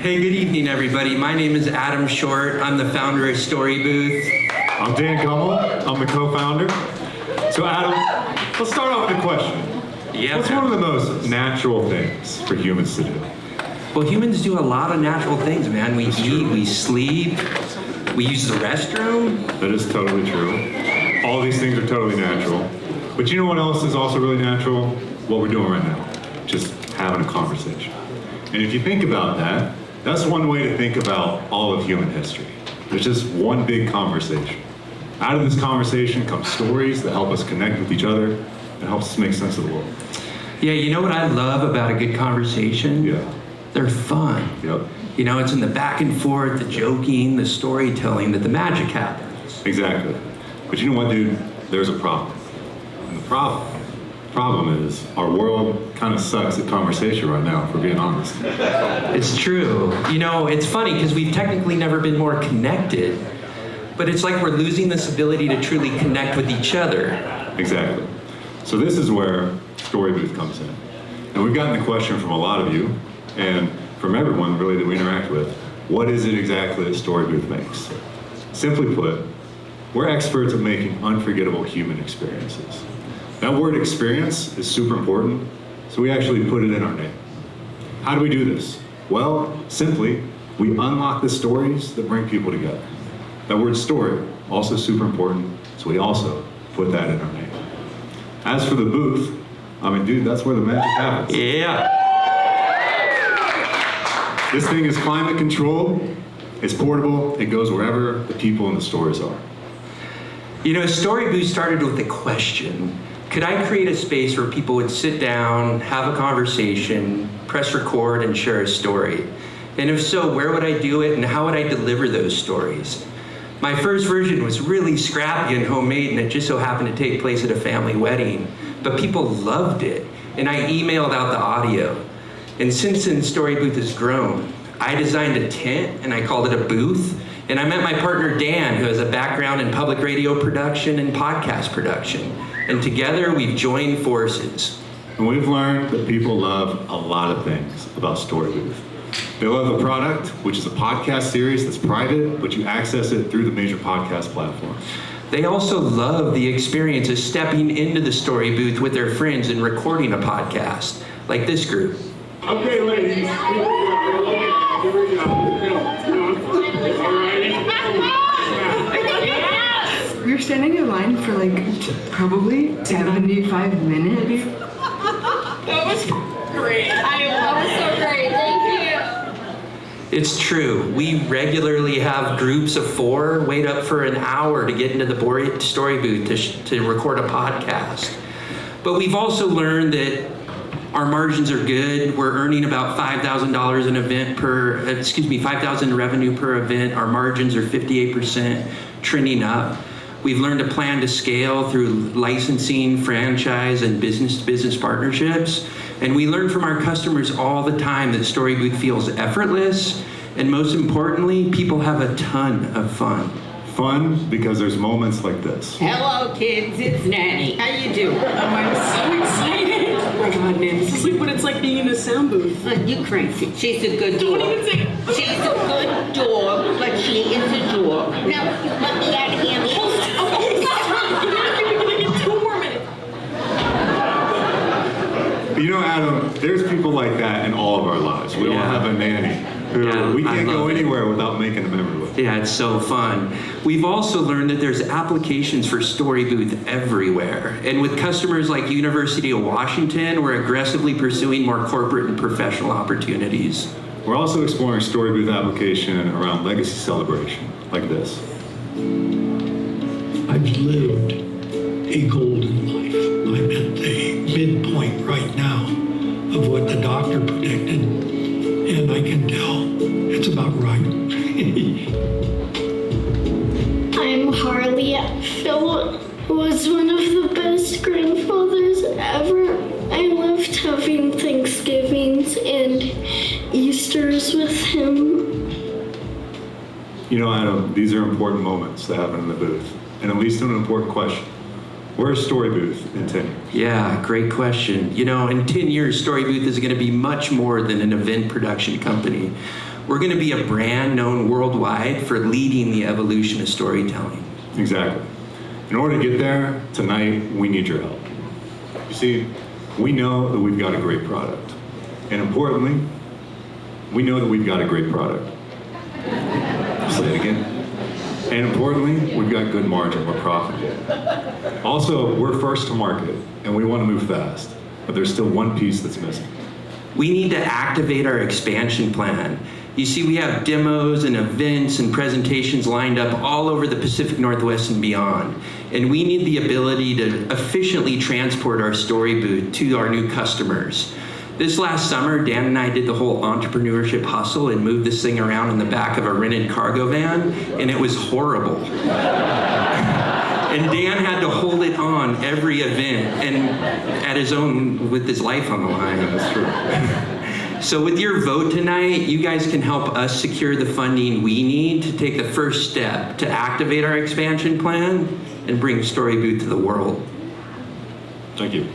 Hey, good evening, everybody. My name is Adam Short. I'm the founder of StoryBooth. I'm Dan Gummel. I'm the co-founder. So Adam, let's start off with a question. Yeah. What's one of the most natural things for humans to do? Well, humans do a lot of natural things, man. We That's eat, true. we sleep, we use the restroom. That is totally true. All these things are totally natural. But you know what else is also really natural? What we're doing right now. Just having a conversation. And if you think about that, that's one way to think about all of human history. There's just one big conversation. Out of this conversation come stories that help us connect with each other and helps us make sense of the world. Yeah, you know what I love about a good conversation? Yeah. They're fun. Yep. You know, it's in the back and forth, the joking, the storytelling that the magic happens. Exactly. But you know what, dude? There's a problem. And the problem is our world kind of sucks at conversation right now, if we're being honest. It's true. You know, it's funny because we've technically never been more connected, but it's like we're losing this ability to truly connect with each other. Exactly. So this is where StoryBooth comes in. And we've gotten the question from a lot of you, and from everyone really that we interact with, what is it exactly that StoryBooth makes? Simply put, we're experts at making unforgettable human experiences. That word experience is super important, so we actually put it in our name. How do we do this? Well, simply, we unlock the stories that bring people together. That word story, also super important, so we also put that in our name. As for the booth, I mean, dude, that's where the magic happens. Yeah. This thing is climate controlled, it's portable, it goes wherever the people and the stories are. You know, StoryBooth started with a question. Could I create a space where people would sit down, have a conversation, press record, and share a story? And if so, where would I do it and how would I deliver those stories? My first version was really scrappy and homemade, and it just so happened to take place at a family wedding. But people loved it, and I emailed out the audio. And since then, StoryBooth has grown. I designed a tent, and I called it a booth. And I met my partner, Dan, who has a background in public radio production and podcast production. And together, we've joined forces. And we've learned that people love a lot of things about StoryBooth. They love the product, which is a podcast series that's private, but you access it through the major podcast platforms. They also love the experience of stepping into the story booth with their friends and recording a podcast, like this group. Okay, ladies, here we go. We were standing in line for like probably 75 minutes. That was great. That was so great. Thank you. It's true. We regularly have groups of 4 wait up for an hour to get into the story booth to record a podcast. But we've also learned that our margins are good. We're earning about $5,000 an event $5,000 revenue per event. Our margins are 58%, trending up. We've learned to plan to scale through licensing, franchise, and business-to-business partnerships. And we learn from our customers all the time that StoryBooth feels effortless. And most importantly, people have a ton of fun. Fun because there's moments like this. Hello, kids. It's Nanny. How you doing? I'm so excited. Oh my god, man. This is like what it's like being in a sound booth. You crazy. She's a good Don't dog. even say. She's a good dog, but she is a dog. Now, let me out of here. Give me 2 more minutes. You know, Adam, there's people like that in all of our lives. We all Yeah. have a nanny who Yeah, we I can't go love it. anywhere without making a memory with. Yeah, it's so fun. We've also learned that there's applications for StoryBooth everywhere. And with customers like University of Washington, we're aggressively pursuing more corporate and professional opportunities. We're also exploring StoryBooth application around legacy celebration, like this. I've lived a golden life. I'm at the midpoint right now of what the doctor predicted, and I can tell it's about right. I'm Harley. Phil was one of the best grandfathers ever. I loved having Thanksgivings and Easters with him. You know, Adam, these are important moments that happen in the booth, and at least an important question. Where's StoryBooth in 10 years? Yeah, great question. You know, in 10 years, StoryBooth is going to be much more than an event production company. we're going to be a brand known worldwide for leading the evolution of storytelling. Exactly. In order to get there, tonight, we need your help. You see, we know that we've got a great product. And importantly, we know that we've got a great product. Say it again. And importantly, we've got good margin, we're profitable. Also, we're first to market, and we want to move fast. But there's still one piece that's missing. We need to activate our expansion plan. You see, we have demos and events and presentations lined up all over the Pacific Northwest and beyond. And we need the ability to efficiently transport our story booth to our new customers. This last summer, Dan and I did the whole entrepreneurship hustle and moved this thing around in the back of a rented cargo van, and it was horrible. And Dan had to hold it on every event and at his own, with his life on the line. That's true. So with your vote tonight, you guys can help us secure the funding we need to take the first step to activate our expansion plan and bring StoryBooth to the world. Thank you.